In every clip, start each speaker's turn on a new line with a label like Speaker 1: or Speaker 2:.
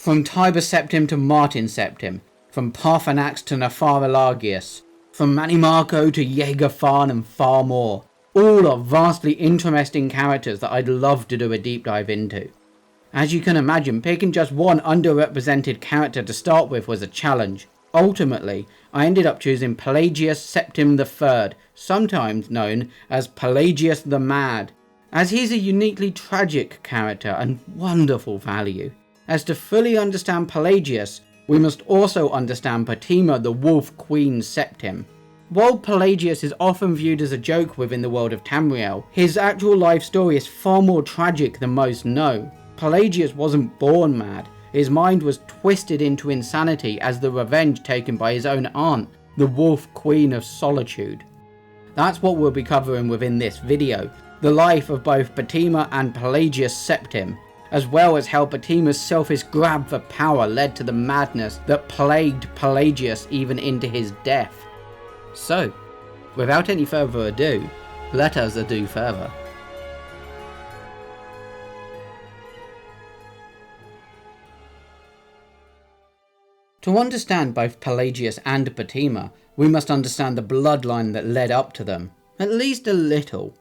Speaker 1: From Tiber Septim to Martin Septim, from Parthenax to Pelagius, from Manimarco to Jaeger and far more. All are vastly interesting characters that I'd love to do a deep dive into. As you can imagine, picking just one underrepresented character to start with was a challenge. Ultimately, I ended up choosing Pelagius Septim III, sometimes known as Pelagius the Mad, as he's a uniquely tragic character and wonderful value. As to fully understand Pelagius, we must also understand Fatima the Wolf Queen Septim. While Pelagius is often viewed as a joke within the world of Tamriel, his actual life story is far more tragic than most know. Pelagius wasn't born mad, his mind was twisted into insanity as the revenge taken by his own aunt, the Wolf Queen of Solitude. That's what we'll be covering within this video, the life of both Fatima and Pelagius Septim, as well as how Fatima's selfish grab for power led to the madness that plagued Pelagius even into his death. So, without any further ado, let us ado further. To understand both Pelagius and Fatima, we must understand the bloodline that led up to them, at least a little.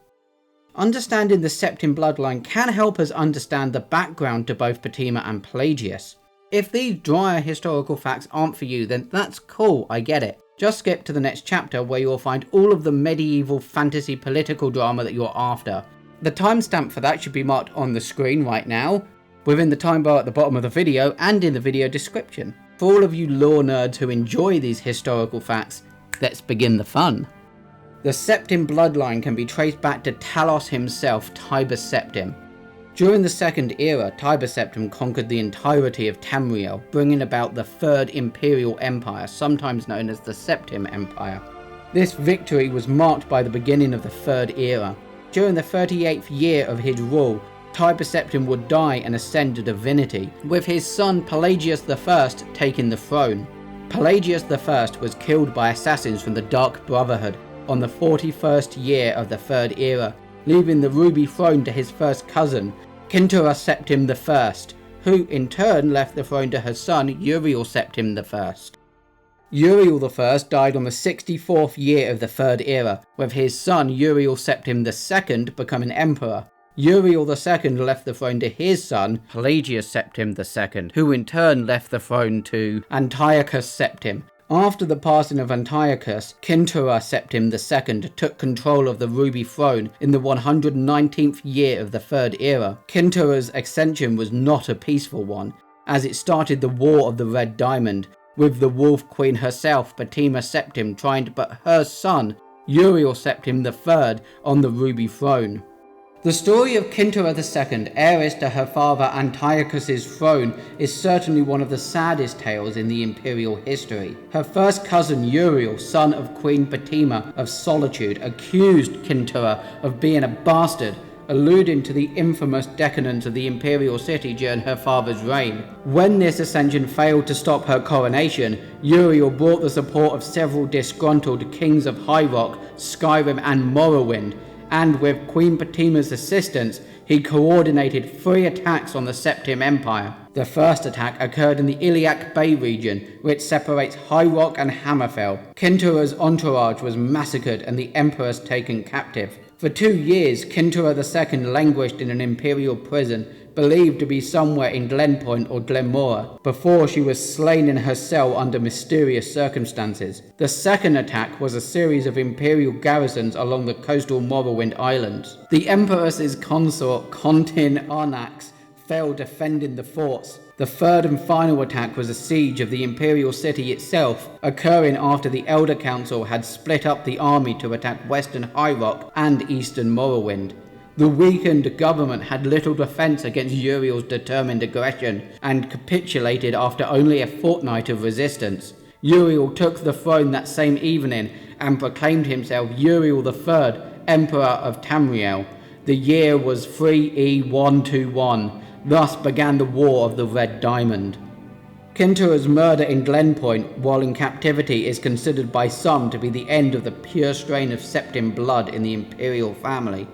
Speaker 1: Understanding the Septim bloodline can help us understand the background to both Fatima and Pelagius. If these drier historical facts aren't for you, then that's cool, I get it. Just skip to the next chapter where you'll find all of the medieval fantasy political drama that you're after. The timestamp for that should be marked on the screen right now, within the time bar at the bottom of the video and in the video description. For all of you lore nerds who enjoy these historical facts, let's begin the fun. The Septim bloodline can be traced back to Talos himself, Tiber Septim. During the Second Era, Tiber Septim conquered the entirety of Tamriel, bringing about the Third Imperial Empire, sometimes known as the Septim Empire. This victory was marked by the beginning of the Third Era. During the 38th year of his rule, Tiber Septim would die and ascend to divinity, with his son Pelagius I taking the throne. Pelagius I was killed by assassins from the Dark Brotherhood on the 41st year of the Third Era, leaving the Ruby Throne to his first cousin, Kintura Septim I, who in turn left the throne to her son Uriel Septim I. Uriel I died on the 64th year of the Third Era, with his son Uriel Septim II becoming emperor. Uriel II left the throne to his son, Pelagius Septim II, who in turn left the throne to Antiochus Septim. After the passing of Antiochus, Kintura Septim II took control of the Ruby Throne in the 119th year of the Third Era. Kintura's ascension was not a peaceful one, as it started the War of the Red Diamond, with the Wolf Queen herself, Fatima Septim, trying to put her son, Uriel Septim III, on the Ruby Throne. The story of Kintura II, heiress to her father Antiochus's throne, is certainly one of the saddest tales in the imperial history. Her first cousin Uriel, son of Queen Fatima of Solitude, accused Kintura of being a bastard, alluding to the infamous decadence of the imperial city during her father's reign. When this ascension failed to stop her coronation, Uriel brought the support of several disgruntled kings of High Rock, Skyrim and Morrowind, and with Queen Fatima's assistance, he coordinated 3 attacks on the Septim Empire. The first attack occurred in the Iliac Bay region, which separates High Rock and Hammerfell. Kintura's entourage was massacred and the empress taken captive. For 2 years, Kintura II languished in an imperial prison, believed to be somewhere in Glenpoint or Glenmora, before she was slain in her cell under mysterious circumstances. The second attack was a series of imperial garrisons along the coastal Morrowind Islands. The Empress's consort, Kontin Arnax, fell defending the forts. The third and final attack was a siege of the imperial city itself, occurring after the Elder Council had split up the army to attack western High Rock and eastern Morrowind. The weakened government had little defense against Uriel's determined aggression, and capitulated after only a fortnight of resistance. Uriel took the throne that same evening, and proclaimed himself Uriel III, Emperor of Tamriel. The year was 3E121, thus began the War of the Red Diamond. Kintura's murder in Glenpoint while in captivity is considered by some to be the end of the pure strain of Septim blood in the imperial family.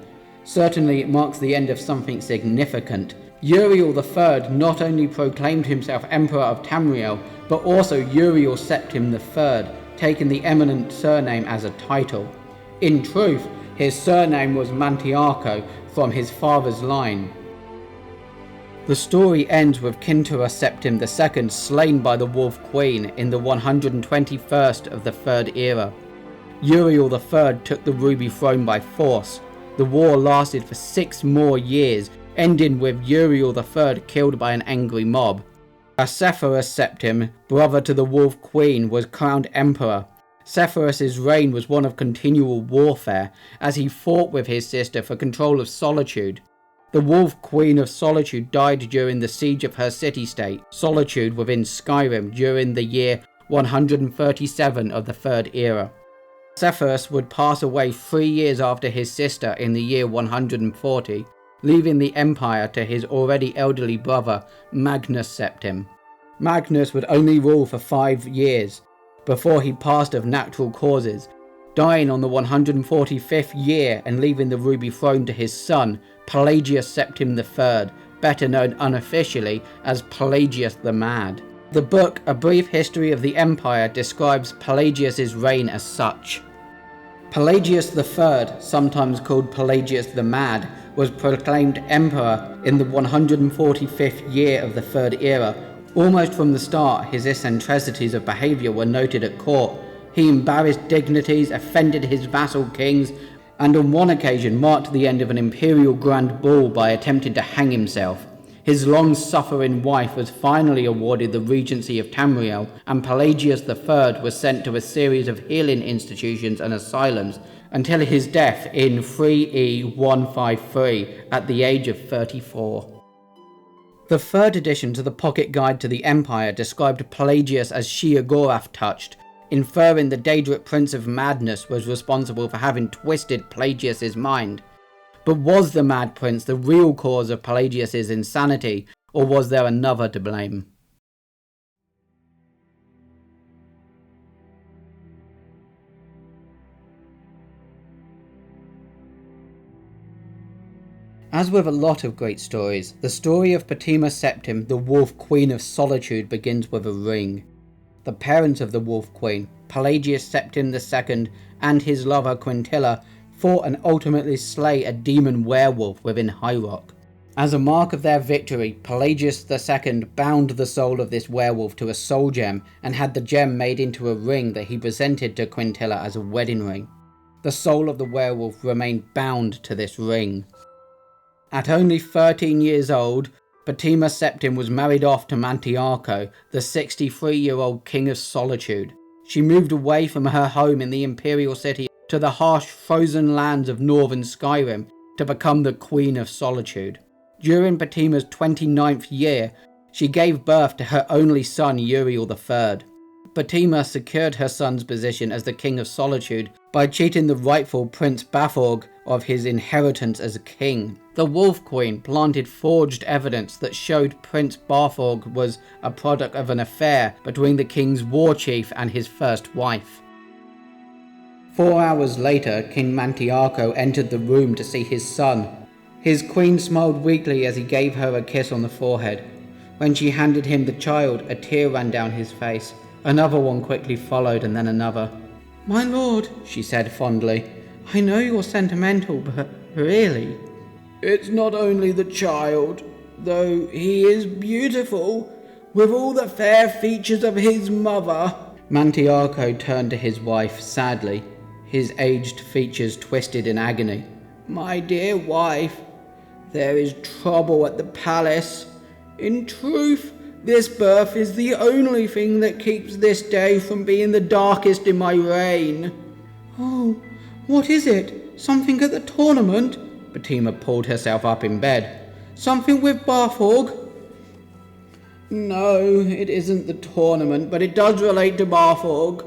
Speaker 1: Certainly it marks the end of something significant. Uriel III not only proclaimed himself Emperor of Tamriel, but also Uriel Septim III, taking the eminent surname as a title. In truth, his surname was Mantiarco from his father's line. The story ends with Pelagius Septim II slain by the Wolf Queen in the 121st of the Third Era. Uriel III took the Ruby Throne by force. The war lasted for 6 more years, ending with Uriel III killed by an angry mob. Pelagius Septim, brother to the Wolf Queen, was crowned emperor. Sepharus's reign was one of continual warfare, as he fought with his sister for control of Solitude. The Wolf Queen of Solitude died during the siege of her city-state, Solitude, within Skyrim during the year 137 of the Third Era. Sepharus would pass away 3 years after his sister in the year 140, leaving the empire to his already elderly brother, Magnus Septim. Magnus would only rule for 5 years, before he passed of natural causes, dying on the 145th year and leaving the Ruby Throne to his son, Pelagius Septim III, better known unofficially as Pelagius the Mad. The book A Brief History of the Empire describes Pelagius's reign as such. Pelagius III, sometimes called Pelagius the Mad, was proclaimed emperor in the 145th year of the Third Era. Almost from the start, his eccentricities of behaviour were noted at court. He embarrassed dignities, offended his vassal kings, and on one occasion marked the end of an imperial grand ball by attempting to hang himself. His long-suffering wife was finally awarded the regency of Tamriel, and Pelagius III was sent to a series of healing institutions and asylums until his death in 3E153 at the age of 34. The third addition to the Pocket Guide to the Empire described Pelagius as Sheogorath-touched, inferring the Daedric Prince of Madness was responsible for having twisted Pelagius's mind. But was the Mad Prince the real cause of Pelagius's insanity, or was there another to blame? As with a lot of great stories, the story of Pelagius Septim, the Wolf Queen of Solitude, begins with a ring. The parents of the Wolf Queen, Pelagius Septim II and his lover Quintilla, fought and ultimately slay a demon werewolf within High Rock. As a mark of their victory, Pelagius II bound the soul of this werewolf to a soul gem and had the gem made into a ring that he presented to Quintilla as a wedding ring. The soul of the werewolf remained bound to this ring. At only 13 years old, Pelagius Septim was married off to Mantiarco, the 63-year-old king of Solitude. She moved away from her home in the imperial city to the harsh frozen lands of northern Skyrim to become the Queen of Solitude. During Pelagius' 29th year, she gave birth to her only son Uriel III. Pelagius secured her son's position as the King of Solitude by cheating the rightful Prince Bathorg of his inheritance as a king. The Wolf Queen planted forged evidence that showed Prince Bathorg was a product of an affair between the king's war chief and his first wife. 4 hours later, King Mantiarco entered the room to see his son. His queen smiled weakly as he gave her a kiss on the forehead. When she handed him the child, a tear ran down his face. Another one quickly followed, and then another. "My lord," she said fondly, "I know you're sentimental, but really..." "It's not only the child, though he is beautiful, with all the fair features of his mother." Mantiarco turned to his wife sadly, his aged features twisted in agony. "My dear wife, there is trouble at the palace. In truth, this birth is the only thing that keeps this day from being the darkest in my reign." "Oh, what is it? Something at the tournament?" Pelagius pulled herself up in bed. "Something with Bathorg?" "No, it isn't the tournament, but it does relate to Bathorg.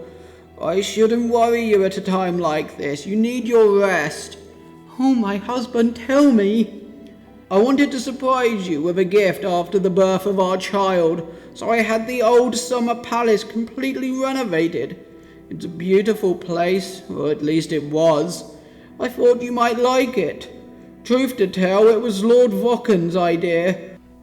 Speaker 1: I shouldn't worry you at a time like this. You need your rest." "Oh, my husband, tell me." "I wanted to surprise you with a gift after the birth of our child, so I had the old summer palace completely renovated. It's a beautiful place, or at least it was. I thought you might like it. Truth to tell, it was Lord Vocken's idea.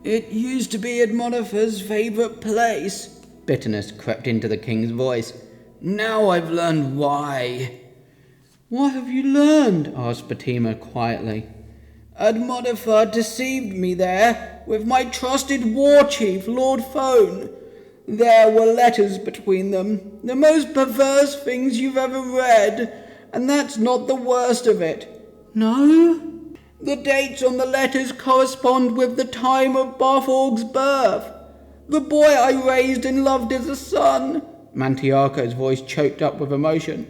Speaker 1: It used to be Admonifer's favourite place. Bitterness crept into the king's voice. Now I've learned why. What have you learned? Asked Septima quietly. Admonifer deceived me there with my trusted war chief, Lord Phone. There were letters between them, the most perverse things you've ever read, and that's not the worst of it. No? The dates on the letters correspond with the time of Barthorg's birth. The boy I raised and loved as a son. Mantiarco's voice choked up with emotion.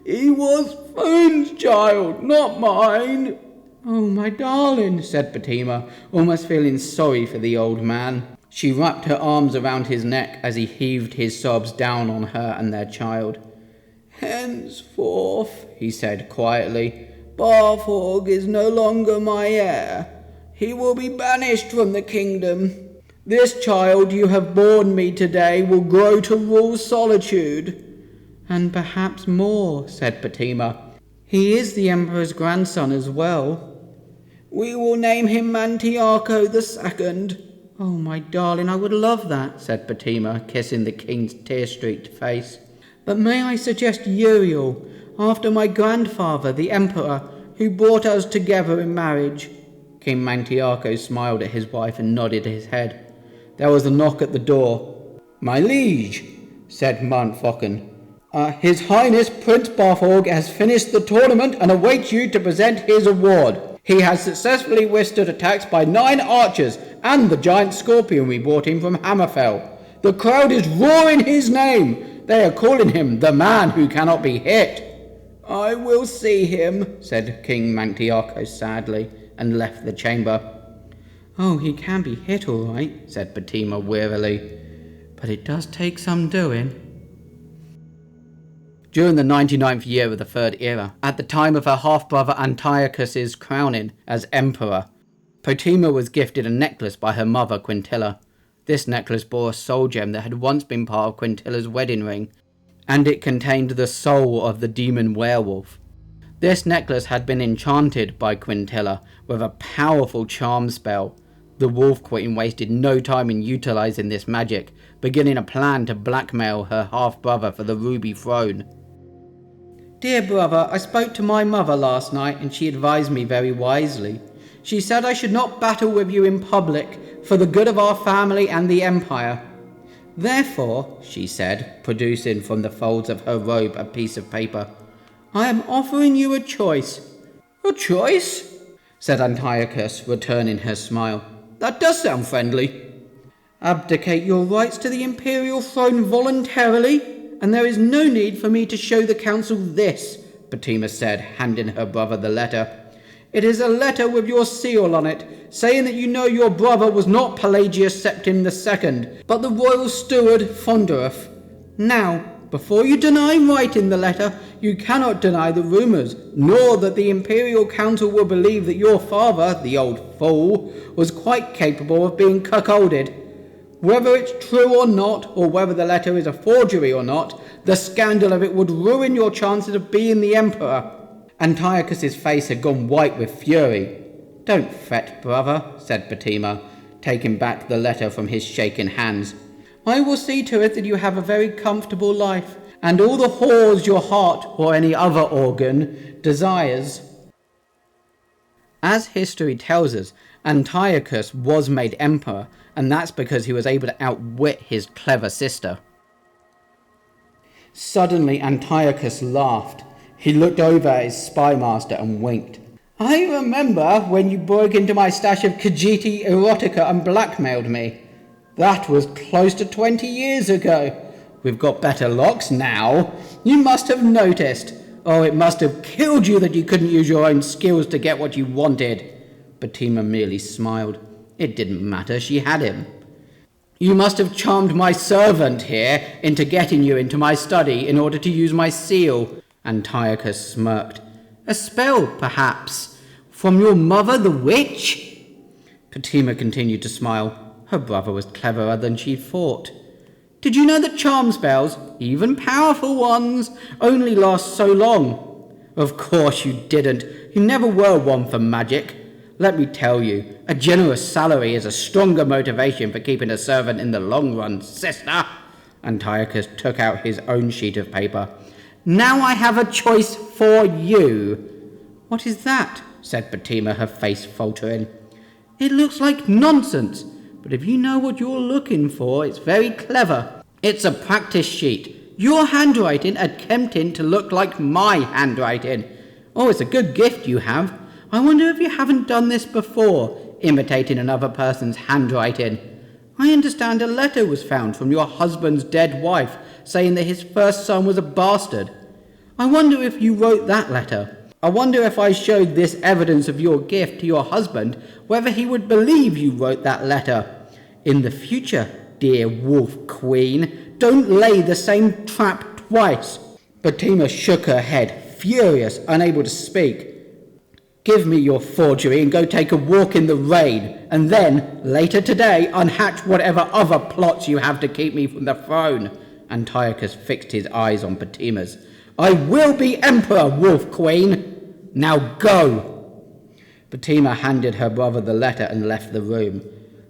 Speaker 1: He was Phone's child, not mine. Oh, my darling, said Septima, almost feeling sorry for the old man. She wrapped her arms around his neck as he heaved his sobs down on her and their child. Henceforth, he said quietly, Barthorg is no longer my heir. He will be banished from the kingdom. This child you have borne me today will grow to rule Solitude. And perhaps more, said Septima. He is the Emperor's grandson as well. We will name him Mantiarco II. Oh, my darling, I would love that, said Septima, kissing the king's tear-streaked face. But may I suggest Uriel, after my grandfather, the Emperor, who brought us together in marriage? King Mantiarco smiled at his wife and nodded his head. There was a knock at the door. My liege, said Montfaucon. His Highness Prince Barthorg has finished the tournament and awaits you to present his award. He has successfully withstood attacks by 9 archers and the giant scorpion we brought in from Hammerfell. The crowd is roaring his name. They are calling him the man who cannot be hit. I will see him, said King Mantiarco sadly, and left the chamber. Oh, he can be hit all right, said Septima wearily, but it does take some doing. During the 99th year of the Third Era, at the time of her half-brother Antiochus's crowning as emperor, Septima was gifted a necklace by her mother Quintilla. This necklace bore a soul gem that had once been part of Quintilla's wedding ring, and it contained the soul of the demon werewolf. This necklace had been enchanted by Quintilla with a powerful charm spell. The Wolf Queen wasted no time in utilizing this magic, beginning a plan to blackmail her half-brother for the ruby throne. Dear brother, I spoke to my mother last night and she advised me very wisely. She said I should not battle with you in public for the good of our family and the empire. Therefore, she said, producing from the folds of her robe a piece of paper, I am offering you a choice. A choice? Said Antiochus, returning her smile. That does sound friendly. Abdicate your rights to the imperial throne voluntarily, and there is no need for me to show the council this, Septima said, handing her brother the letter. It is a letter with your seal on it, saying that you know your brother was not Pelagius Septim II, but the royal steward Fondereth. Now, before you deny writing the letter, you cannot deny the rumours, nor that the imperial council will believe that your father, the old fool, was quite capable of being cuckolded. Whether it's true or not, or whether the letter is a forgery or not, the scandal of it would ruin your chances of being the emperor. Antiochus's face had gone white with fury. Don't fret, brother, said Septima, taking back the letter from his shaking hands. I will see to it that you have a very comfortable life, and all the whores your heart, or any other organ, desires. As history tells us, Antiochus was made emperor, and that's because he was able to outwit his clever sister. Suddenly Antiochus laughed. He looked over at his spymaster and winked. I remember when you broke into my stash of Khajiiti erotica and blackmailed me. That was close to 20 years ago. We've got better locks now. You must have noticed. Oh, it must have killed you that you couldn't use your own skills to get what you wanted. Septima merely smiled. It didn't matter, she had him. You must have charmed my servant here into getting you into my study in order to use my seal. Antiochus smirked. A spell, perhaps, from your mother the witch? Septima continued to smile. Her brother was cleverer than she thought. Did you know that charm spells, even powerful ones, only last so long? Of course you didn't. You never were one for magic. Let me tell you, a generous salary is a stronger motivation for keeping a servant in the long run, sister. Antiochus took out his own sheet of paper. Now I have a choice for you. What is that? Said Fatima, her face faltering. It looks like nonsense, but if you know what you're looking for, it's very clever. It's a practice sheet. Your handwriting attempting to look like my handwriting. Oh, it's a good gift you have. I wonder if you haven't done this before, imitating another person's handwriting. I understand a letter was found from your husband's dead wife, saying that his first son was a bastard. I wonder if you wrote that letter. I wonder if I showed this evidence of your gift to your husband, whether he would believe you wrote that letter. In the future, dear wolf queen, don't lay the same trap twice. Fatima shook her head, furious, unable to speak. Give me your forgery and go take a walk in the rain, and then, later today, unhatch whatever other plots you have to keep me from the throne. Antiochus fixed his eyes on Fatima's. I will be emperor, wolf queen. Now go. Fatima handed her brother the letter and left the room.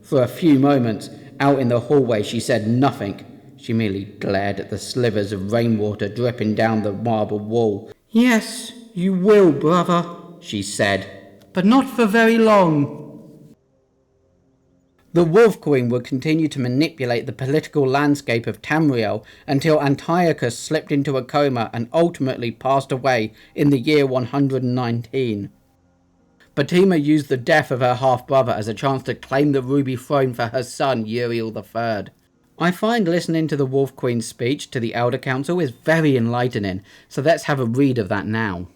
Speaker 1: For a few moments, out in the hallway, she said nothing. She merely glared at the slivers of rainwater dripping down the marble wall. Yes, you will, brother, she said, but not for very long. The Wolf Queen would continue to manipulate the political landscape of Tamriel until Antiochus slipped into a coma and ultimately passed away in the year 119. Fatima used the death of her half-brother as a chance to claim the Ruby Throne for her son Uriel III. I find listening to the Wolf Queen's speech to the Elder Council is very enlightening, so let's have a read of that now.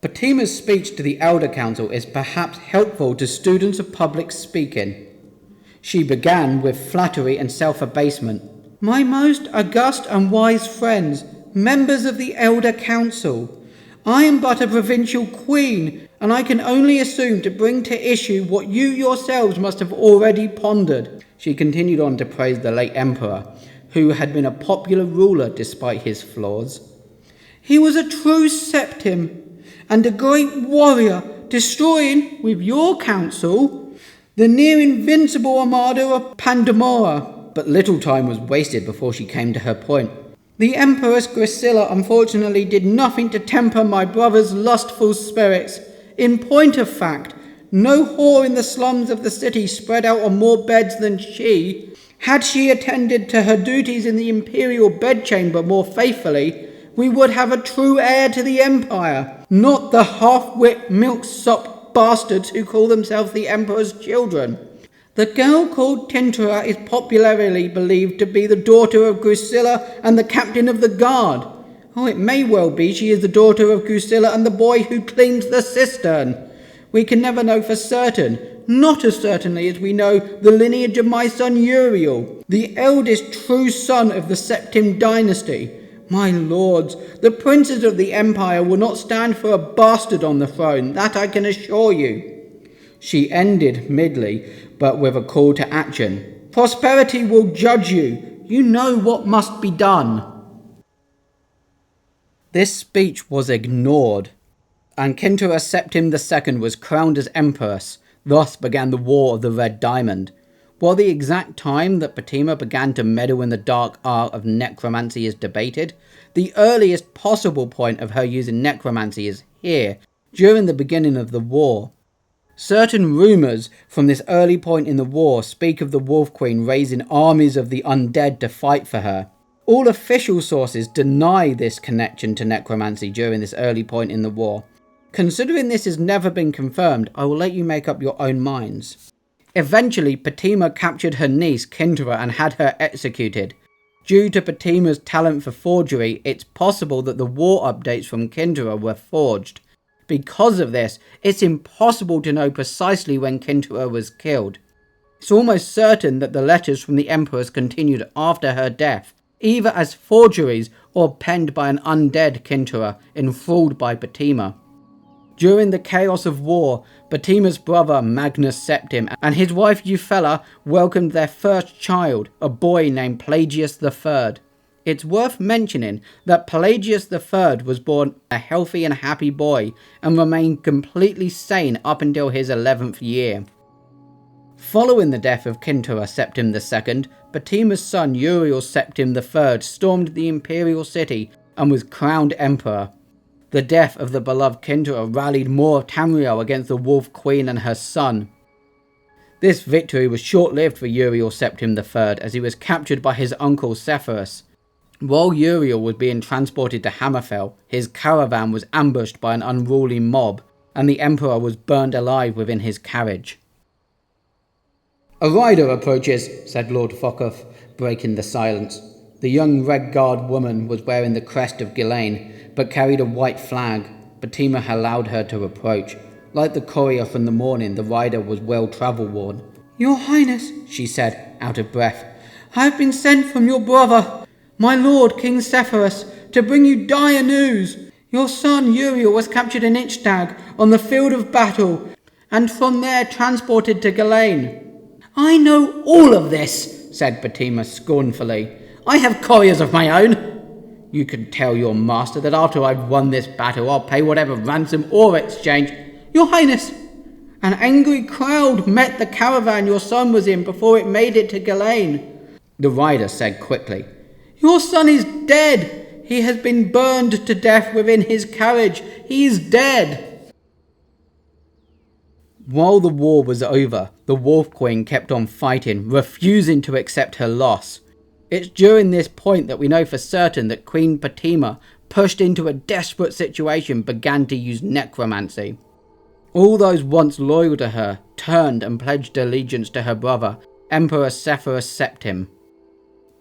Speaker 1: Fatima's speech to the Elder Council is perhaps helpful to students of public speaking. She began with flattery and self-abasement. My most august and wise friends, members of the Elder Council, I am but a provincial queen, and I can only assume to bring to issue what you yourselves must have already pondered. She continued on to praise the late emperor, who had been a popular ruler despite his flaws. He was a true Septim, and a great warrior, destroying, with your counsel, the near-invincible armada of Pandemora. But little time was wasted before she came to her point. The Empress Grisilla unfortunately did nothing to temper my brother's lustful spirits. In point of fact, no whore in the slums of the city spread out on more beds than she. Had she attended to her duties in the imperial bedchamber more faithfully, we would have a true heir to the empire, not the half-wit milksop bastards who call themselves the emperor's children. The girl called Tintura is popularly believed to be the daughter of Grisilla and the captain of the guard. Oh, it may well be she is the daughter of Grisilla and the boy who cleans the cistern. We can never know for certain, not as certainly as we know the lineage of my son Uriel, the eldest true son of the Septim dynasty. My lords, the princes of the empire will not stand for a bastard on the throne, that I can assure you. She ended midly, but with a call to action. Prosperity will judge you. You know what must be done. This speech was ignored, and Quintus Septim II was crowned as empress. Thus began the War of the Red Diamond. While the exact time that Fatima began to meddle in the dark art of necromancy is debated, the earliest possible point of her using necromancy is here, during the beginning of the war. Certain rumours from this early point in the war speak of the Wolf Queen raising armies of the undead to fight for her. All official sources deny this connection to necromancy during this early point in the war. Considering this has never been confirmed, I will let you make up your own minds. Eventually, Fatima captured her niece, Kintura, and had her executed. Due to Fatima's talent for forgery, it's possible that the war updates from Kintura were forged. Because of this, it's impossible to know precisely when Kintura was killed. It's almost certain that the letters from the Empress continued after her death, either as forgeries or penned by an undead Kintura enthralled by Fatima. During the chaos of war, Fatima's brother Magnus Septim and his wife Euphella welcomed their first child, a boy named Pelagius III. It's worth mentioning that Pelagius III was born a healthy and happy boy and remained completely sane up until his 11th year. Following the death of Kintura Septim II, Batima's son Uriel Septim III stormed the imperial city and was crowned emperor. The death of the beloved Kintura rallied more of Tamriel against the Wolf Queen and her son. This victory was short-lived for Uriel Septim III as he was captured by his uncle Sepphoris. While Uriel was being transported to Hammerfell, his caravan was ambushed by an unruly mob, and the emperor was burned alive within his carriage. "A rider approaches," said Lord Fockhoff, breaking the silence. The young red-garbed woman was wearing the crest of Ghislaine, but carried a white flag. Batima allowed her to approach. Like the courier from the morning, the rider was well travel-worn. "Your Highness," she said, out of breath, "I have been sent from your brother, my lord King Sepphoris, to bring you dire news. Your son Uriel was captured in Ichstag on the field of battle, and from there transported to Ghislaine." "I know all of this," said Batima scornfully. "I have couriers of my own." "You can tell your master that after I've won this battle, I'll pay whatever ransom or exchange." "Your Highness, an angry crowd met the caravan your son was in before it made it to Ghislaine," the rider said quickly. "Your son is dead. He has been burned to death within his carriage. He is dead." While the war was over, the Wolf Queen kept on fighting, refusing to accept her loss. It's during this point that we know for certain that Queen Batima, pushed into a desperate situation, began to use necromancy. All those once loyal to her turned and pledged allegiance to her brother, Emperor Sepphoris Septim.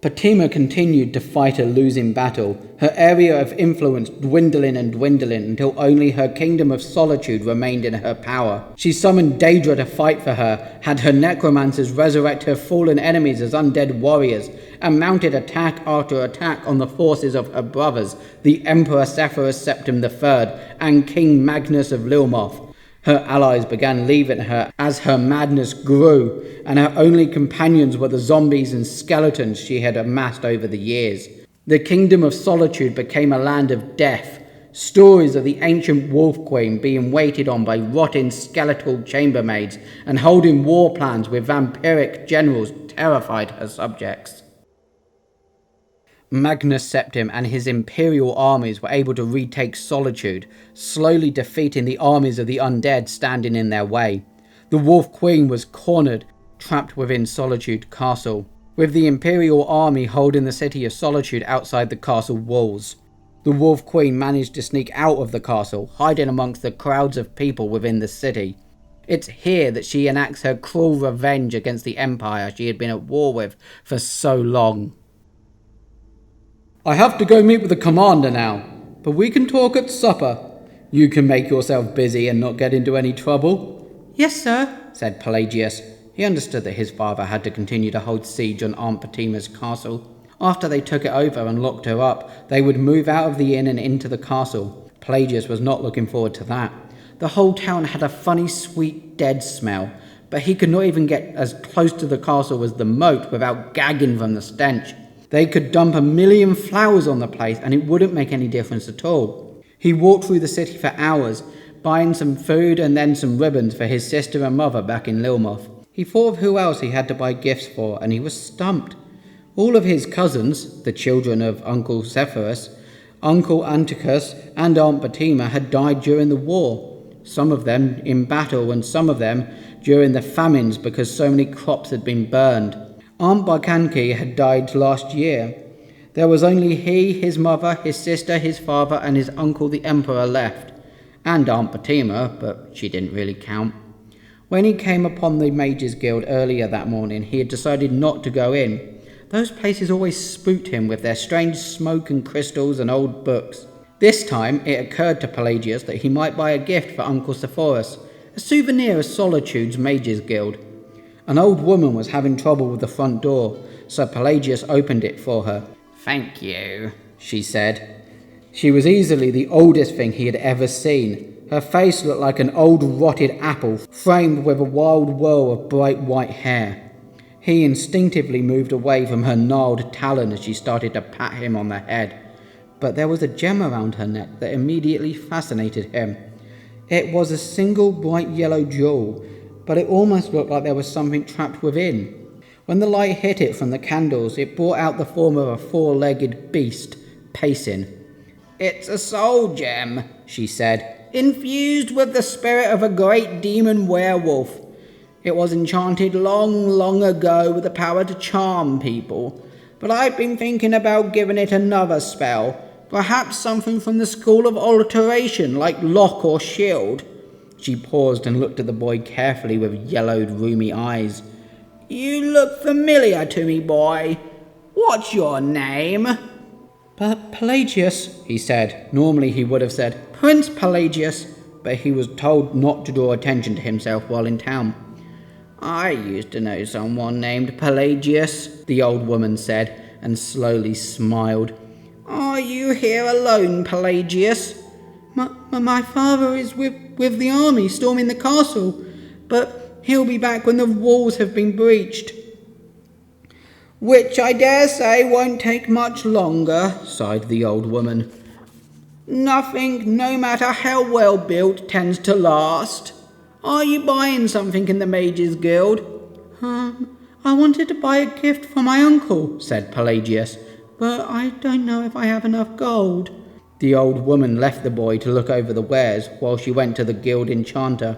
Speaker 1: Batima continued to fight a losing battle, her area of influence dwindling and dwindling until only her kingdom of solitude remained in her power. She summoned Daedra to fight for her, had her necromancers resurrect her fallen enemies as undead warriors, and mounted attack after attack on the forces of her brothers, the Emperor Sepphoris Septim III and King Magnus of Lilmoth. Her allies began leaving her as her madness grew, and her only companions were the zombies and skeletons she had amassed over the years. The Kingdom of Solitude became a land of death. Stories of the ancient Wolf Queen being waited on by rotting skeletal chambermaids and holding war plans with vampiric generals terrified her subjects. Magnus Septim and his imperial armies were able to retake Solitude, slowly defeating the armies of the undead standing in their way. The Wolf Queen was cornered, trapped within Solitude Castle, with the imperial army holding the city of Solitude outside the castle walls. The Wolf Queen managed to sneak out of the castle, hiding amongst the crowds of people within the city. It's here that she enacts her cruel revenge against the empire she had been at war with for so long. "I have to go meet with the commander now, but we can talk at supper. You can make yourself busy and not get into any trouble." "Yes, sir," said Pelagius. He understood that his father had to continue to hold siege on Aunt Batima's castle. After they took it over and locked her up, they would move out of the inn and into the castle. Pelagius was not looking forward to that. The whole town had a funny, sweet, dead smell, but he could not even get as close to the castle as the moat without gagging from the stench. They could dump 1,000,000 flowers on the place and it wouldn't make any difference at all. He walked through the city for hours, buying some food and then some ribbons for his sister and mother back in Lilmoth. He thought of who else he had to buy gifts for, and he was stumped. All of his cousins, the children of Uncle Sepphoris, Uncle Anticus and Aunt Batima, had died during the war. Some of them in battle and some of them during the famines because so many crops had been burned. Aunt Barkanki had died last year. There was only he, his mother, his sister, his father, and his uncle the Emperor left. And Aunt Batima, but she didn't really count. When he came upon the Mages Guild earlier that morning, he had decided not to go in. Those places always spooked him with their strange smoke and crystals and old books. This time it occurred to Pelagius that he might buy a gift for Uncle Sepphoris, a souvenir of Solitude's Mages Guild. An old woman was having trouble with the front door, so Pelagius opened it for her. "Thank you," she said. She was easily the oldest thing he had ever seen. Her face looked like an old rotted apple, framed with a wild whirl of bright white hair. He instinctively moved away from her gnarled talon as she started to pat him on the head, but there was a gem around her neck that immediately fascinated him. It was a single bright yellow jewel, but it almost looked like there was something trapped within. When the light hit it from the candles, it brought out the form of a four-legged beast, pacing. "It's a soul gem," she said, "infused with the spirit of a great demon werewolf. It was enchanted long ago with the power to charm people, but I've been thinking about giving it another spell, perhaps something from the school of alteration, like lock or shield." She paused and looked at the boy carefully with yellowed, rheumy eyes. "You look familiar to me, boy. What's your name?" "Pelagius," he said. Normally he would have said, "Prince Pelagius," but he was told not to draw attention to himself while in town. "I used to know someone named Pelagius," the old woman said, and slowly smiled. "Are you here alone, Pelagius?" My father is with the army storming the castle, but he'll be back when the walls have been breached." "Which I dare say won't take much longer," sighed the old woman. "Nothing, no matter how well built, tends to last. Are you buying something in the Mages Guild?" I wanted to buy a gift for my uncle," said Pelagius, "but I don't know if I have enough gold." The old woman left the boy to look over the wares while she went to the guild enchanter.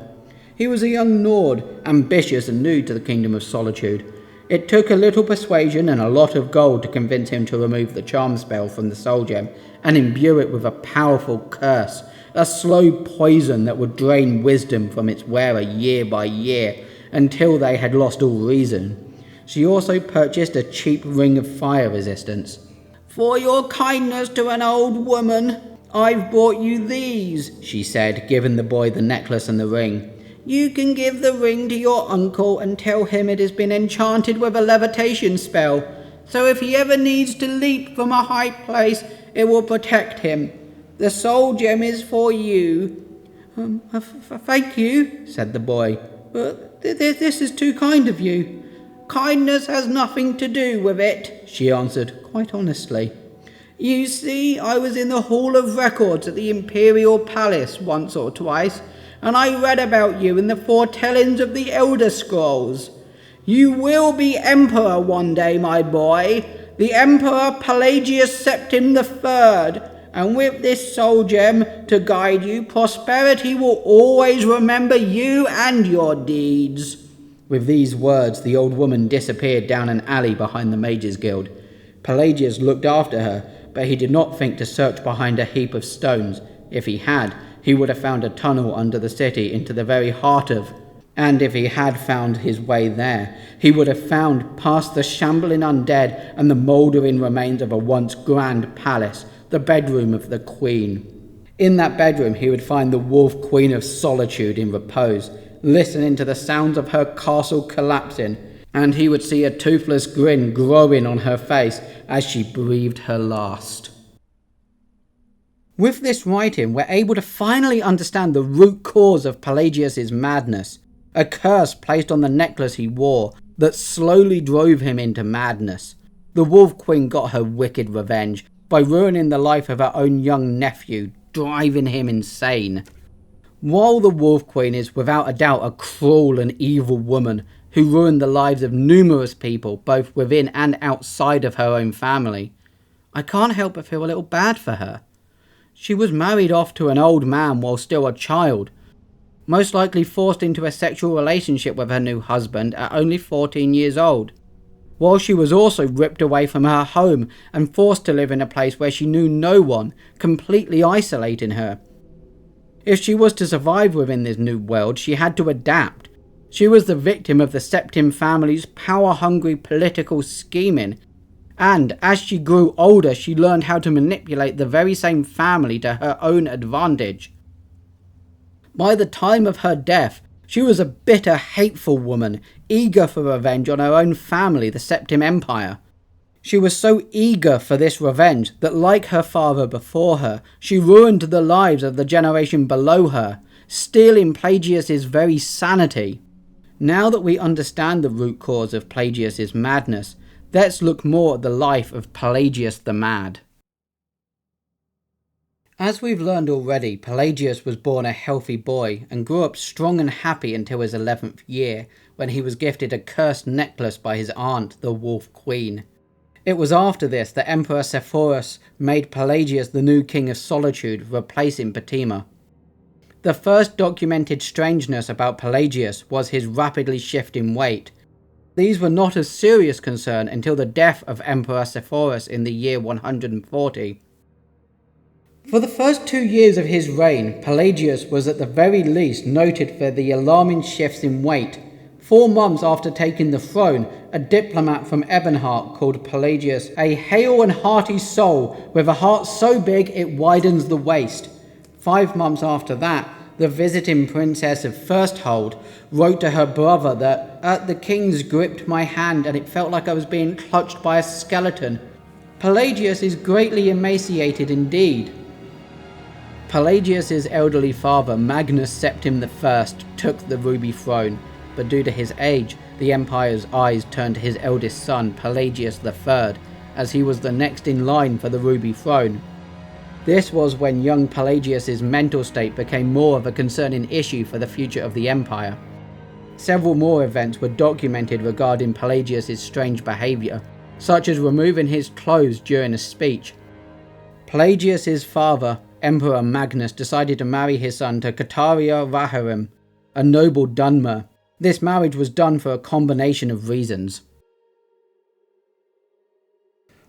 Speaker 1: He was a young Nord, ambitious and new to the Kingdom of Solitude. It took a little persuasion and a lot of gold to convince him to remove the charm spell from the soul gem and imbue it with a powerful curse, a slow poison that would drain wisdom from its wearer year by year until they had lost all reason. She also purchased a cheap ring of fire resistance. "For your kindness to an old woman, I've brought you these," she said, giving the boy the necklace and the ring. "You can give the ring to your uncle and tell him it has been enchanted with a levitation spell, so if he ever needs to leap from a high place, it will protect him. The soul gem is for you." Thank you," said the boy, "but this is too kind of you." "Kindness has nothing to do with it," she answered, quite honestly. "You see, I was in the Hall of Records at the Imperial Palace once or twice, and I read about you in the foretellings of the Elder Scrolls. You will be Emperor one day, my boy, the Emperor Pelagius Septim III, and with this soul gem to guide you, prosperity will always remember you and your deeds." With these words, the old woman disappeared down an alley behind the Mages Guild. Pelagius looked after her, but he did not think to search behind a heap of stones. If he had, he would have found a tunnel under the city into the very heart of... And if he had found his way there, he would have found past the shambling undead and the mouldering remains of a once grand palace, the bedroom of the Queen. In that bedroom he would find the Wolf Queen of Solitude in repose, listening to the sounds of her castle collapsing, and he would see a toothless grin growing on her face as she breathed her last. With this writing, we're able to finally understand the root cause of Pelagius's madness, a curse placed on the necklace he wore that slowly drove him into madness. The Wolf Queen got her wicked revenge by ruining the life of her own young nephew, driving him insane. While the Wolf Queen is without a doubt a cruel and evil woman who ruined the lives of numerous people both within and outside of her own family, I can't help but feel a little bad for her. She was married off to an old man while still a child, most likely forced into a sexual relationship with her new husband at only 14 years old, while she was also ripped away from her home and forced to live in a place where she knew no one, completely isolating her. If she was to survive within this new world, she had to adapt. She was the victim of the Septim family's power-hungry political scheming, and as she grew older, she learned how to manipulate the very same family to her own advantage. By the time of her death, she was a bitter, hateful woman, eager for revenge on her own family, the Septim Empire. She was so eager for this revenge that, like her father before her, she ruined the lives of the generation below her, stealing Pelagius's very sanity. Now that we understand the root cause of Pelagius' madness, let's look more at the life of Pelagius the Mad. As we've learned already, Pelagius was born a healthy boy and grew up strong and happy until his 11th year, when he was gifted a cursed necklace by his aunt, the Wolf Queen. It was after this that Emperor Sepphoris made Pelagius the new king of Solitude, replacing Patima. The first documented strangeness about Pelagius was his rapidly shifting weight. These were not a serious concern until the death of Emperor Sepphoris in the year 140. For the first 2 years of his reign, Pelagius was at the very least noted for the alarming shifts in weight. 4 months after taking the throne, a diplomat from Ebonheart called Pelagius a hale and hearty soul with a heart so big it widens the waist. 5 months after that, the visiting princess of Firsthold wrote to her brother that, "At the king's gripped my hand and it felt like I was being clutched by a skeleton. Pelagius is greatly emaciated indeed." Pelagius' elderly father, Magnus Septim I, took the ruby throne, but due to his age, the empire's eyes turned to his eldest son, Pelagius III, as he was the next in line for the ruby throne. This was when young Pelagius' mental state became more of a concerning issue for the future of the empire. Several more events were documented regarding Pelagius' strange behaviour, such as removing his clothes during a speech. Pelagius' father, Emperor Magnus, decided to marry his son to Cataria Raharim, a noble Dunmer. This marriage was done for a combination of reasons.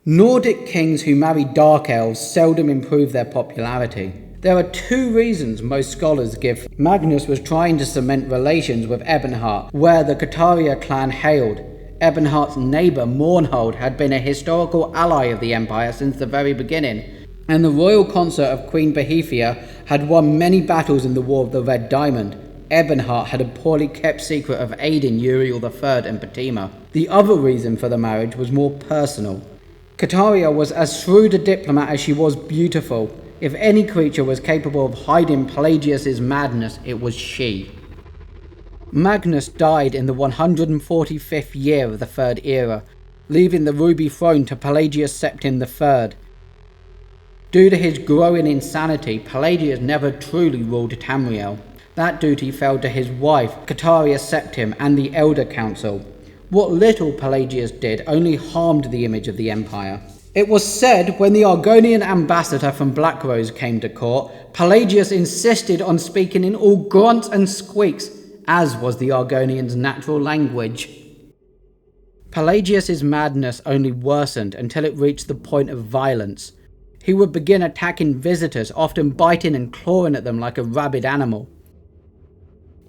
Speaker 1: Nordic kings who marry dark elves seldom improve their popularity. There are 2 reasons most scholars give. Magnus was trying to cement relations with Ebonheart, where the Cataria clan hailed. Ebonheart's neighbour Mournhold had been a historical ally of the empire since the very beginning, and the royal consort of Queen Bohethia had won many battles in the War of the Red Diamond. Ebonheart had a poorly kept secret of aiding Uriel III and Patima. The other reason for the marriage was more personal. Cataria was as shrewd a diplomat as she was beautiful. If any creature was capable of hiding Pelagius' madness, it was she. Magnus died in the 145th year of the Third Era, leaving the ruby throne to Pelagius Septim III. Due to his growing insanity, Pelagius never truly ruled Tamriel. That duty fell to his wife, Pelagius Septim, and the Elder Council. What little Pelagius did only harmed the image of the empire. It was said when the Argonian ambassador from Blackrose came to court, Pelagius insisted on speaking in all grunts and squeaks, as was the Argonians' natural language. Pelagius' madness only worsened until it reached the point of violence. He would begin attacking visitors, often biting and clawing at them like a rabid animal.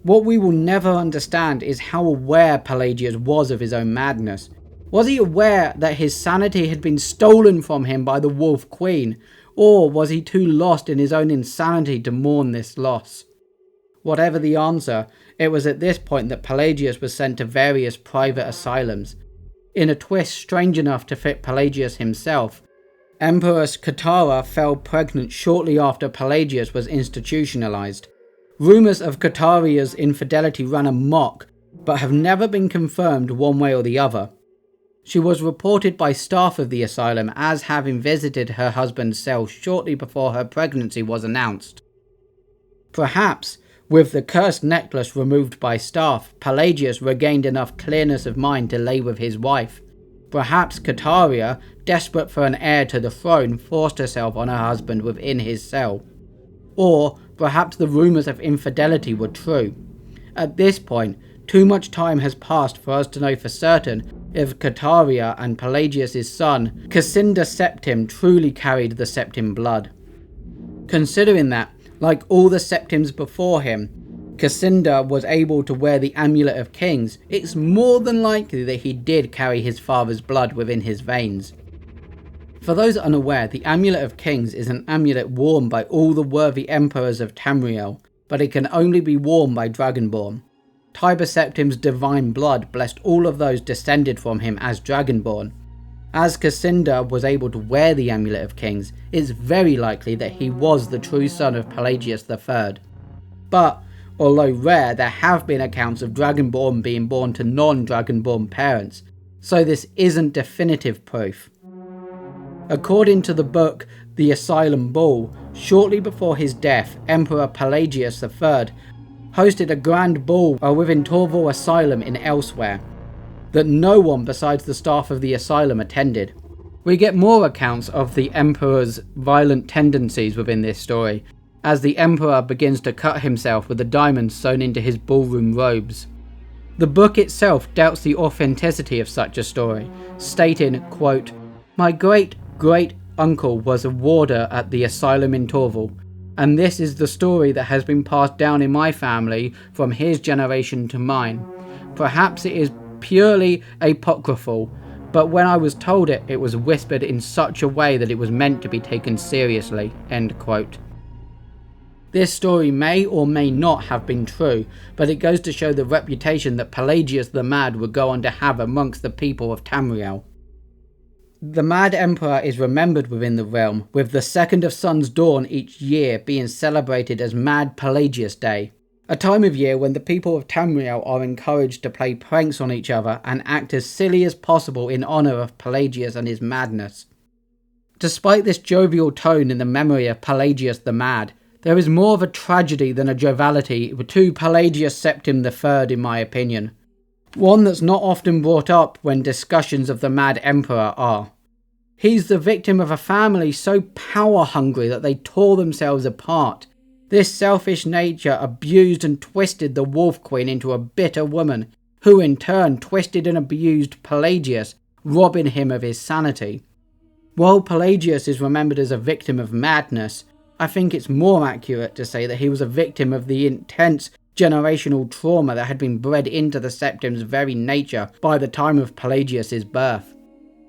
Speaker 1: What we will never understand is how aware Pelagius was of his own madness. Was he aware that his sanity had been stolen from him by the Wolf Queen, or was he too lost in his own insanity to mourn this loss? Whatever the answer, it was at this point that Pelagius was sent to various private asylums. In a twist strange enough to fit Pelagius himself, Empress Katara fell pregnant shortly after Pelagius was institutionalized. Rumours of Kataria's infidelity ran amok, but have never been confirmed one way or the other. She was reported by staff of the asylum as having visited her husband's cell shortly before her pregnancy was announced. Perhaps, with the cursed necklace removed by staff, Pelagius regained enough clearness of mind to lay with his wife. Perhaps Cataria, desperate for an heir to the throne, forced herself on her husband within his cell. Or perhaps the rumours of infidelity were true. At this point, too much time has passed for us to know for certain if Cataria and Pelagius' son, Cassinda Septim, truly carried the Septim blood. Considering that, like all the Septims before him, Cassinda was able to wear the Amulet of Kings, it's more than likely that he did carry his father's blood within his veins. For those unaware, the Amulet of Kings is an amulet worn by all the worthy emperors of Tamriel, but it can only be worn by Dragonborn. Tiber Septim's divine blood blessed all of those descended from him as Dragonborn. As Cassinda was able to wear the Amulet of Kings, it's very likely that he was the true son of Pelagius III. But Although rare, there have been accounts of Dragonborn being born to non-Dragonborn parents, so this isn't definitive proof. According to the book The Asylum Ball, shortly before his death, Emperor Pelagius III hosted a grand ball within Torval Asylum in Elsewhere, that no one besides the staff of the asylum attended. We get more accounts of the Emperor's violent tendencies within this story, as the Emperor begins to cut himself with the diamonds sewn into his ballroom robes. The book itself doubts the authenticity of such a story, stating, quote, "My great-great-uncle was a warder at the asylum in Torval, and this is the story that has been passed down in my family from his generation to mine. Perhaps it is purely apocryphal, but when I was told it, it was whispered in such a way that it was meant to be taken seriously." End quote. This story may or may not have been true, but it goes to show the reputation that Pelagius the Mad would go on to have amongst the people of Tamriel. The Mad Emperor is remembered within the realm, with the 2nd of Sun's Dawn each year being celebrated as Mad Pelagius Day, a time of year when the people of Tamriel are encouraged to play pranks on each other and act as silly as possible in honour of Pelagius and his madness. Despite this jovial tone in the memory of Pelagius the Mad, there is more of a tragedy than a joviality to Pelagius Septim III in my opinion. One that's not often brought up when discussions of the Mad Emperor are. He's the victim of a family so power hungry that they tore themselves apart. This selfish nature abused and twisted the Wolf Queen into a bitter woman, who in turn twisted and abused Pelagius, robbing him of his sanity. While Pelagius is remembered as a victim of madness, I think it's more accurate to say that he was a victim of the intense generational trauma that had been bred into the Septim's very nature by the time of Pelagius's birth.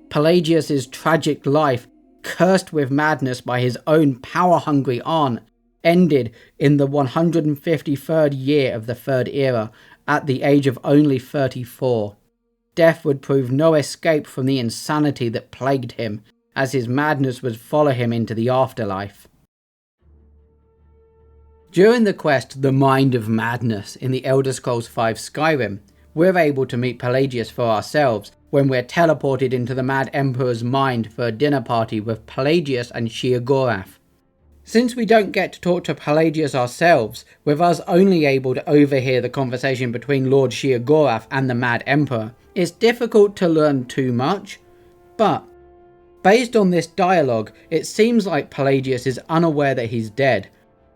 Speaker 1: Pelagius's tragic life, cursed with madness by his own power-hungry aunt, ended in the 153rd year of the Third Era, at the age of only 34. Death would prove no escape from the insanity that plagued him, as his madness would follow him into the afterlife. During the quest The Mind of Madness in the Elder Scrolls V Skyrim, we're able to meet Pelagius for ourselves when we're teleported into the Mad Emperor's mind for a dinner party with Pelagius and Sheogorath. Since we don't get to talk to Pelagius ourselves, with us only able to overhear the conversation between Lord Sheogorath and the Mad Emperor, it's difficult to learn too much, but based on this dialogue, it seems like Pelagius is unaware that he's dead.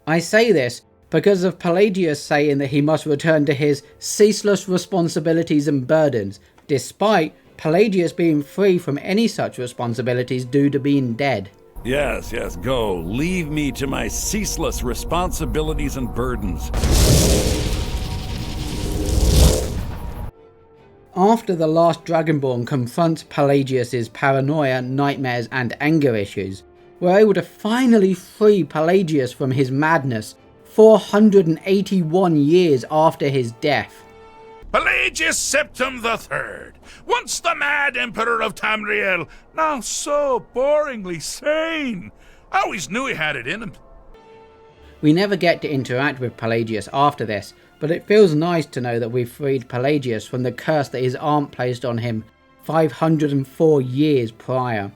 Speaker 1: I say this because of Pelagius saying that he must return to his ceaseless responsibilities and burdens, despite Pelagius being free from any such responsibilities due to being dead.
Speaker 2: Yes, go. Leave me to my ceaseless responsibilities and burdens.
Speaker 1: After the last Dragonborn confronts Pelagius's paranoia, nightmares and anger issues, we're able to finally free Pelagius from his madness 481 years after his death.
Speaker 3: Pelagius Septim III, once the Mad Emperor of Tamriel, now so boringly sane. I always knew he had it in him.
Speaker 1: We never get to interact with Pelagius after this, but it feels nice to know that we've freed Pelagius from the curse that his aunt placed on him 504 years prior.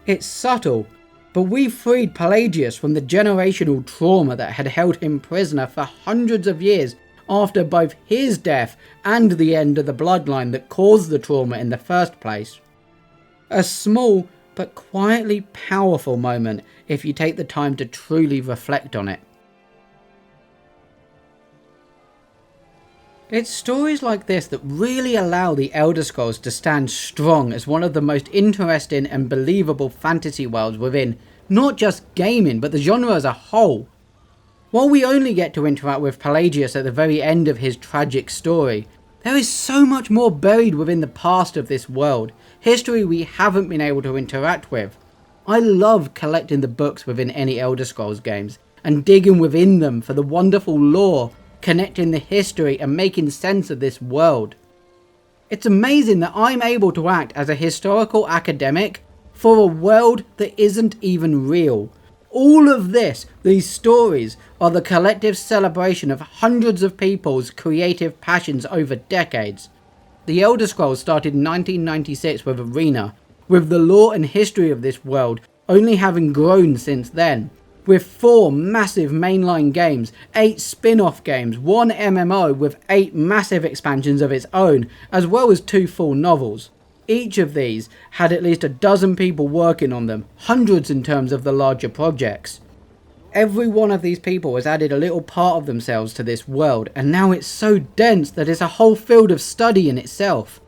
Speaker 1: It's subtle, but we freed Pelagius from the generational trauma that had held him prisoner for hundreds of years after both his death and the end of the bloodline that caused the trauma in the first place. A small but quietly powerful moment if you take the time to truly reflect on it. It's stories like this that really allow the Elder Scrolls to stand strong as one of the most interesting and believable fantasy worlds within not just gaming, but the genre as a whole. While we only get to interact with Pelagius at the very end of his tragic story, there is so much more buried within the past of this world, history we haven't been able to interact with. I love collecting the books within any Elder Scrolls games, and digging within them for the wonderful lore, connecting the history and making sense of this world. It's amazing that I'm able to act as a historical academic for a world that isn't even real, All of this, these stories, are the collective celebration of hundreds of people's creative passions over decades. The Elder Scrolls started in 1996 with Arena, with the lore and history of this world only having grown since then. With 4 massive mainline games, 8 spin-off games, 1 MMO with 8 massive expansions of its own, as well as 2 full novels. Each of these had at least a dozen people working on them, hundreds in terms of the larger projects. Every one of these people has added a little part of themselves to this world, and now it's so dense that it's a whole field of study in itself.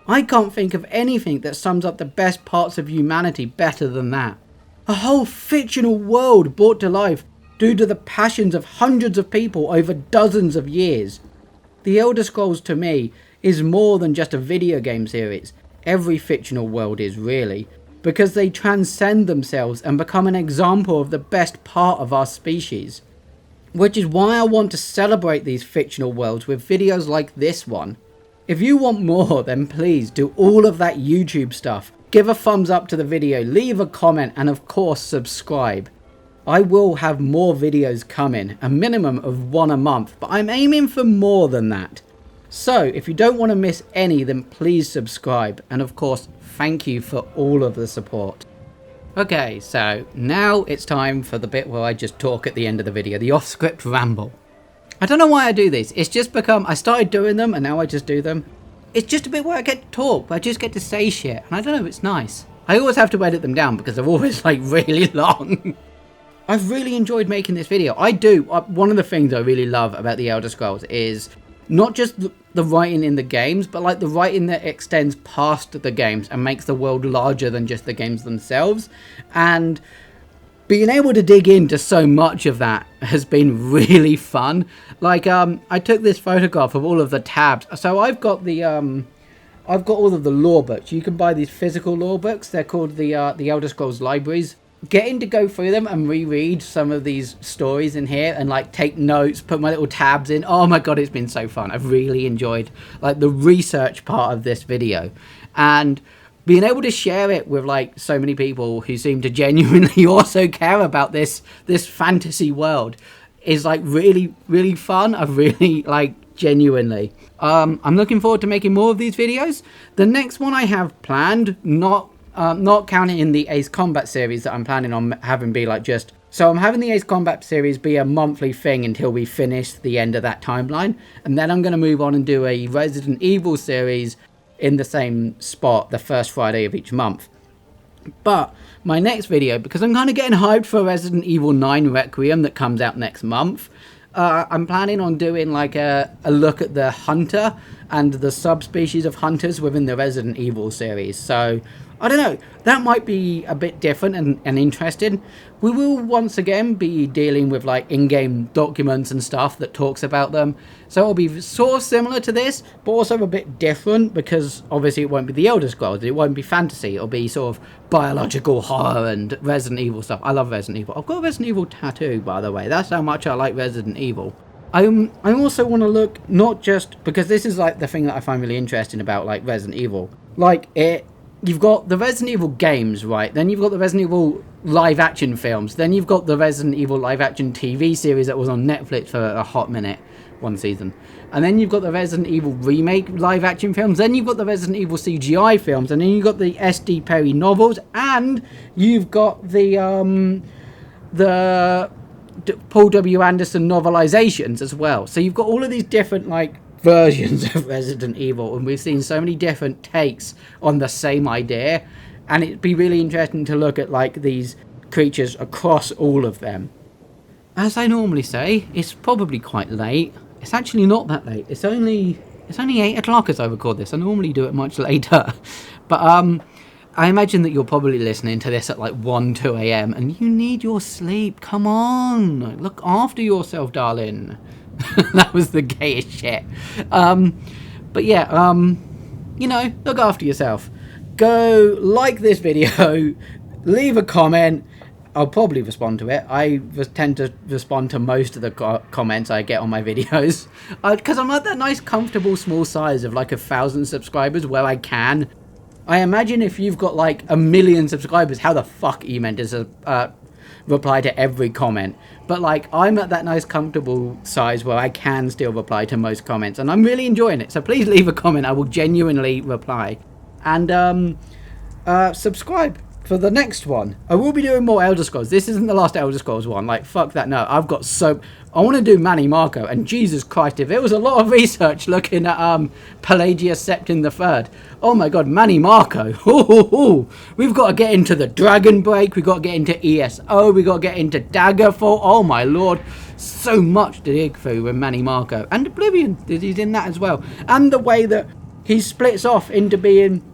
Speaker 1: I can't think of anything that sums up the best parts of humanity better than that. A whole fictional world brought to life due to the passions of hundreds of people over dozens of years. The Elder Scrolls to me is more than just a video game series. Every fictional world is really, because they transcend themselves and become an example of the best part of our species. Which is why I want to celebrate these fictional worlds with videos like this one. If you want more, then please do all of that YouTube stuff. Give a thumbs up to the video, leave a comment, and of course subscribe. I will have more videos coming, a minimum of 1 a month, but I'm aiming for more than that. So if you don't want to miss any, then please subscribe, and of course thank you for all of the support. Okay, so now it's time for the bit where I just talk at the end of the video, the off-script ramble. I don't know why I do this, it's just become, I started doing them and now I just do them. It's just a bit where I get to talk, where I just get to say shit, and I don't know, it's nice. I always have to edit them down because they're always like really long. I've really enjoyed making this video. I do. One of the things I really love about the Elder Scrolls is not just the writing in the games, but like the writing that extends past the games and makes the world larger than just the games themselves. And being able to dig into so much of that has been really fun. Like, I took this photograph of all of the tabs. So I've got all of the lore books. You can buy these physical lore books. They're called the Elder Scrolls libraries. Getting to go through them and reread some of these stories in here and like take notes, put my little tabs in. Oh my god, it's been so fun. I've really enjoyed like the research part of this video. And being able to share it with like so many people who seem to genuinely also care about this fantasy world is like really, really fun. I've really like genuinely. I'm looking forward to making more of these videos. The next one I have planned, not counting in the Ace Combat series that I'm planning on having be like just... So I'm having the Ace Combat series be a monthly thing until we finish the end of that timeline. And then I'm going to move on and do a Resident Evil series in the same spot the first Friday of each month. But my next video, because I'm kind of getting hyped for Resident Evil 9 Requiem that comes out next month, I'm planning on doing like a look at the hunter and the subspecies of hunters within the Resident Evil series. So I don't know, that might be a bit different and interesting. We will once again be dealing with like in-game documents and stuff that talks about them. So it'll be sort of similar to this, but also a bit different because obviously it won't be the Elder Scrolls, it won't be fantasy, it'll be sort of biological horror and Resident Evil stuff. I love Resident Evil. I've got a Resident Evil tattoo, by the way. That's how much I like Resident Evil. I also want to look, not just because this is like the thing that I find really interesting about like Resident Evil. Like you've got the Resident Evil games, right? Then you've got the Resident Evil live-action films. Then you've got the Resident Evil live-action TV series that was on Netflix for a hot minute, 1 season. And then you've got the Resident Evil remake live-action films. Then you've got the Resident Evil CGI films. And then you've got the S.D. Perry novels. And you've got the Paul W. Anderson novelizations as well. So you've got all of these different, like, versions of Resident Evil, and we've seen so many different takes on the same idea, and it'd be really interesting to look at like these creatures across all of them. As I normally say, it's probably quite late. It's actually not that late. It's only 8 o'clock as I record this. I normally do it much later. But I imagine that you're probably listening to this at like 1, 2 a.m. and you need your sleep. Come on, look after yourself, darling. That was the gayest shit. But yeah, you know, look after yourself. Go like this video, leave a comment. I'll probably respond to it. I tend to respond to most of the comments I get on my videos. Because I'm at that nice, comfortable, small size of like 1,000 subscribers where I can. I imagine if you've got like 1 million subscribers, how the fuck are you meant to reply to every comment. But like, I'm at that nice comfortable size where I can still reply to most comments, and I'm really enjoying it. So please leave a comment. I will genuinely reply. And subscribe for the next one. I will be doing more Elder Scrolls. This isn't the last Elder Scrolls one. Like, fuck that. No, I've got so... I want to do Manny Marco, and Jesus Christ, if it was a lot of research looking at Pelagius Septim III. Oh my god, Manny Marco. Ooh. We've got to get into the Dragon Break. We've got to get into ESO. We've got to get into Daggerfall. Oh my lord. So much to dig through with Manny Marco. And Oblivion, he's in that as well. And the way that he splits off into being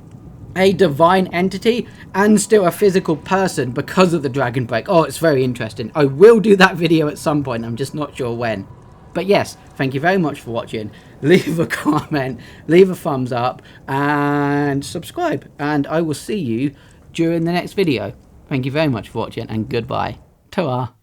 Speaker 1: a divine entity and still a physical person because of the Dragon Break. Oh, it's very interesting. I will do that video at some point. I'm just not sure when. But yes, thank you very much for watching. Leave a comment, leave a thumbs up, and subscribe. And I will see you during the next video. Thank you very much for watching, and goodbye. Ta-ra.